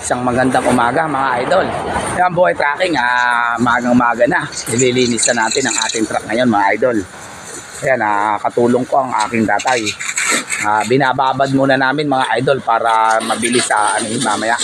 Isang magandang umaga mga idol. Ayan, buhay tracking, magang-maga na. Nililinis na natin ang ating truck ngayon mga idol. Ayan, katulong ko ang aking tatay. Binababad muna namin mga idol para mabilis sa mamaya.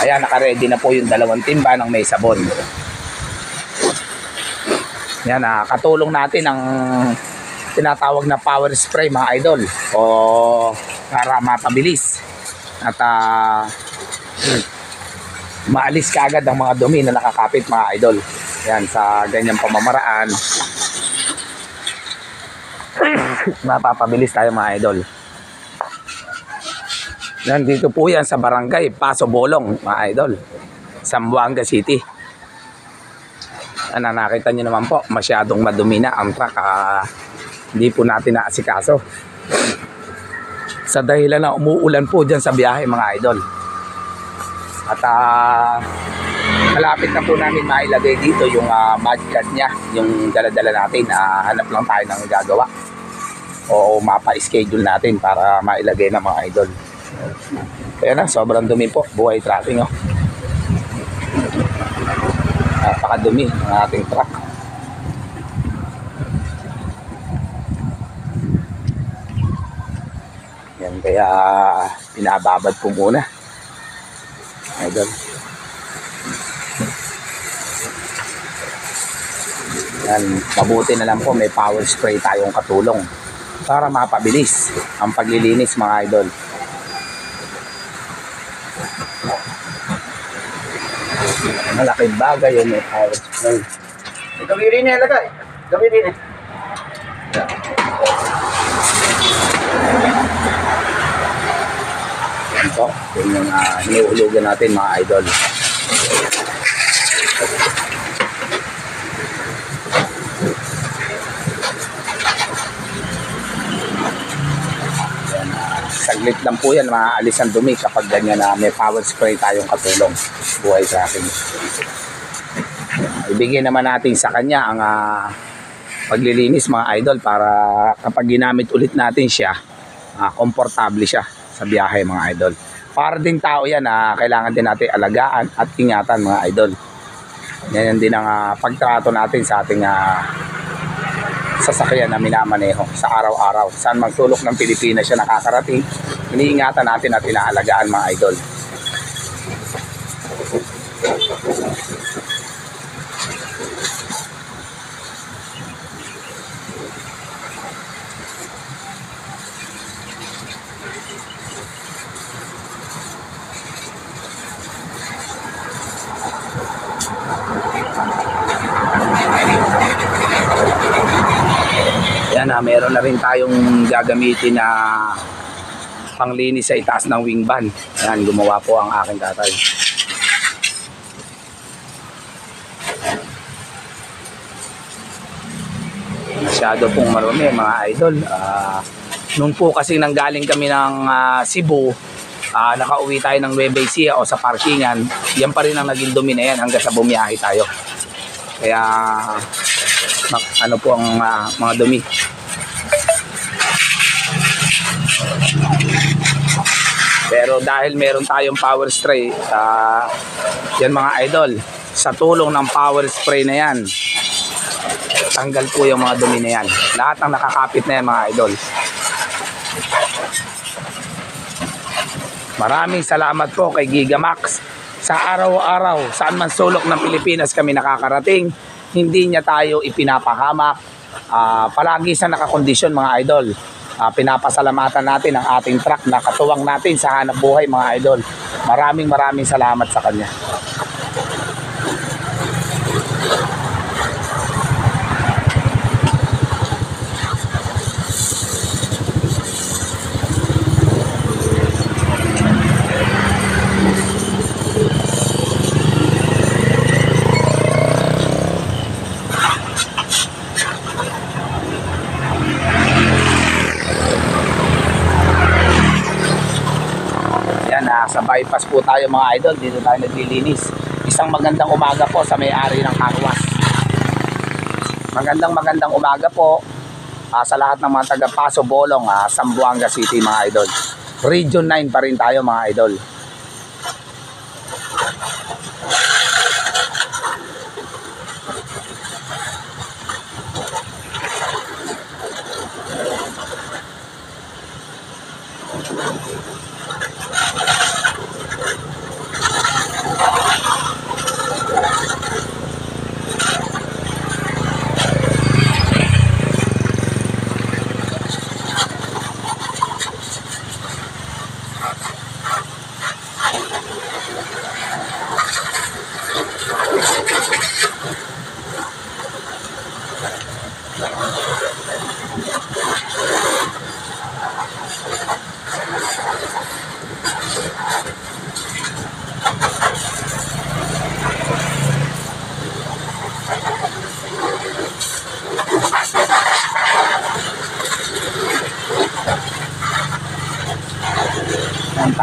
Ayan, naka-ready na po yung 2 timba ng may sabon. Ayan, katulong natin ang tinatawag na power spray mga idol. O para mapabilis. At maalis kaagad ang mga dumi na nakakapit mga idol. Yan, sa ganyang pamamaraan mapapabilis tayo mga idol. Yan, dito po yan sa barangay Paso Bolong mga idol, Zamboanga City. Nakita nyo naman po, masyadong madumi na ang truck. Hindi po natin naasikaso sa dahilan na umuulan po dyan sa biyahe mga idol. At malapit na po namin mailagay dito yung mud guard nya, yung dala-dala natin. Hanap lang tayo ng gagawa o mapa-schedule natin para mailagay na mga idol. Kaya na, sobrang dumi po, buhay tracking oh. Napakadumi ng ating truck. Yan, kaya pinababad po muna idol. Yan, mabuti na lang po may power spray tayong katulong para mapabilis ang paglilinis mga idol. Malaking bagay yun may power spray. Gawin niya lagay. Gawin niya. Yan po, yun yung hiniulugan natin mga idol. Yan, saglit lang po yan, maaalis ang dumi kapag ganyan na may power spray tayong katulong. Buhay sa akin. Ibigay naman natin sa kanya ang paglilinis mga idol para kapag ginamit ulit natin siya, komportable siya sa biyahe mga idol. Para din tao yan, kailangan din natin alagaan at ingatan mga idol. Yan din ang pagtrato natin sa ating sasakyan na minamaneho sa araw-araw. Saan mang sulok ng Pilipinas siya nakakarating, iniingatan natin at inaalagaan mga idol. Yan, meron na rin tayong gagamitin na panglinis sa itaas ng wing van. Yan, gumawa po ang aking tatay. Masyado pong marumi mga idol. Noon po kasi nanggaling kami ng Cebu, nakauwi tayo ng Nueva Ecija o sa parkingan, yan pa rin ang naging dumi na yan hanggang sa bumiyahe tayo. Kaya ano po ang mga dumi. Pero dahil meron tayong power spray, yan mga idol, sa tulong ng power spray na yan, tanggal po yung mga dumi na yan. Lahat ng nakakapit na yan mga idol. Maraming salamat po kay Gigamax. Sa araw-araw, saan man sulok ng Pilipinas kami nakakarating, hindi niya tayo ipinapahamak. Palagi sa nakakondisyon mga idol. Pinapasalamatan natin ang ating truck na katuwang natin sa hanap buhay mga idol. Maraming salamat sa kanya. Sa bypass po tayo mga idol, dito tayo naglilinis. Isang magandang umaga po sa may-ari ng Carwas. Magandang umaga po sa lahat ng mga taga Paso Bolong, Zamboanga City mga idol. Region 9 pa rin tayo mga idol.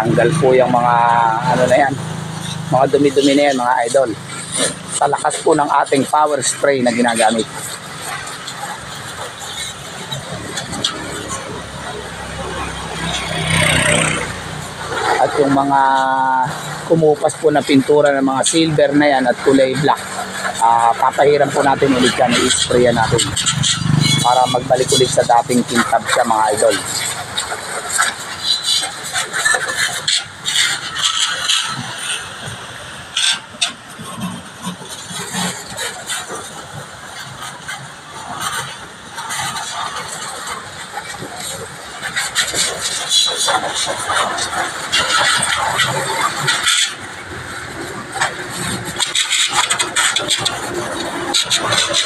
Tanggal po yung mga ano na yan, mga dumi-dumi na yan mga idol. Sa lakas po ng ating power spray na ginagamit. At yung mga kumupas po na pintura ng mga silver na yan at kulay black, papahiran po natin ulit yan, i-sprayan natin para magbalik ulit sa dating kintab siya mga idol.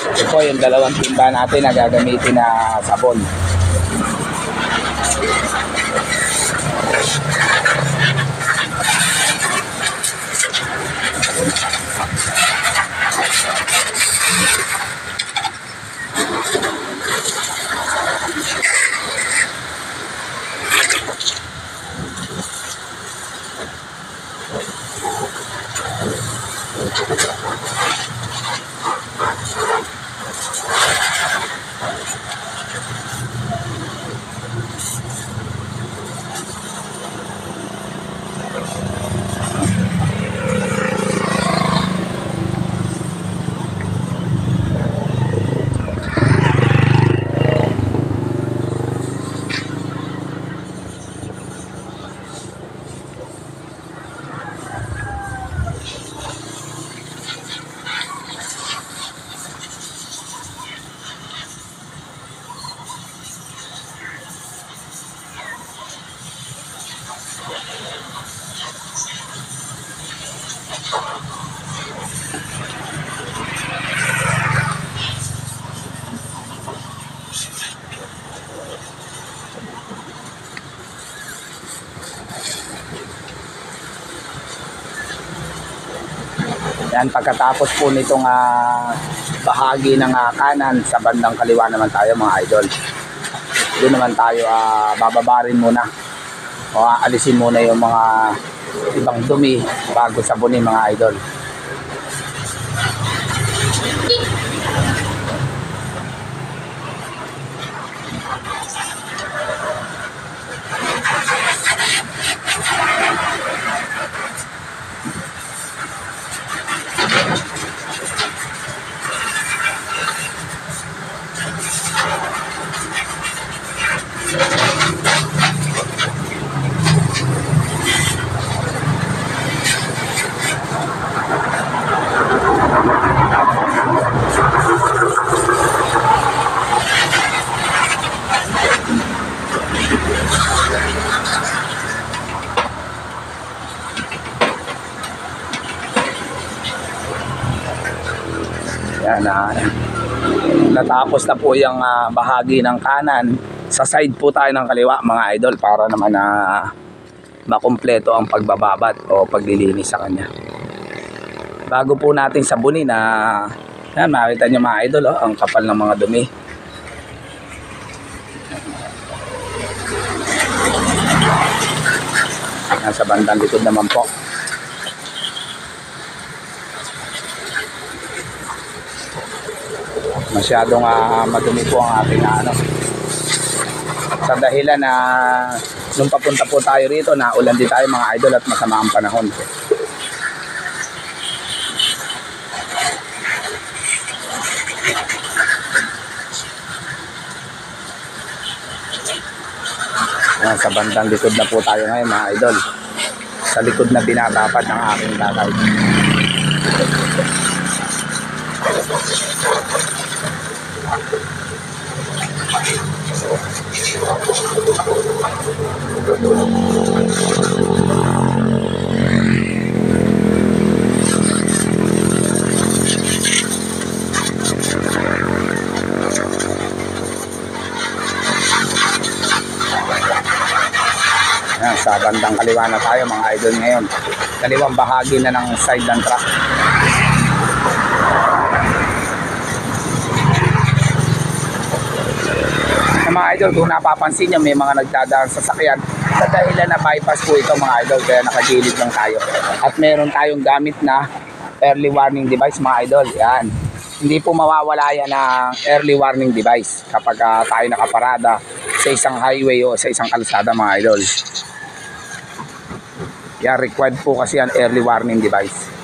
Ito po yung dalawang timba natin na gagamitin na sabon. Yan, pagkatapos po nitong bahagi ng kanan, sa bandang kaliwa naman tayo mga idol. Doon naman tayo bababarin muna o alisin muna yung mga ibang dumi bago sabunin mga idol. Yan, natapos na po yung bahagi ng kanan. Sa side po tayo ng kaliwa mga idol para naman makumpleto ang pagbababad o paglilinis sa kanya. Bago po natin sabunin yan, makita nyo mga idol ang kapal ng mga dumi. Yan, sa bandang likod naman po. Masyadong madumi po ang ating sa dahilan na nung papunta po tayo rito na ulan din tayo mga idol at masama ang panahon. Yan, sa bandang likod na po tayo ngayon mga idol, sa likod na binatapat ng aking tatay. Yan, sa bandang kaliwa na tayo mga idol ngayon. Kaliwang bahagi na ng side ng truck. mga idol, kung napapansin nyo, may mga nagdadaan sa sakyan sa dahilan na bypass po ito mga idol, kaya nakagilid lang tayo. At meron tayong gamit na early warning device mga idol. Yan. Hindi po mawawala yan ng early warning device kapag tayo nakaparada sa isang highway o sa isang kalsada mga idol. Yan, required po kasi yan early warning device.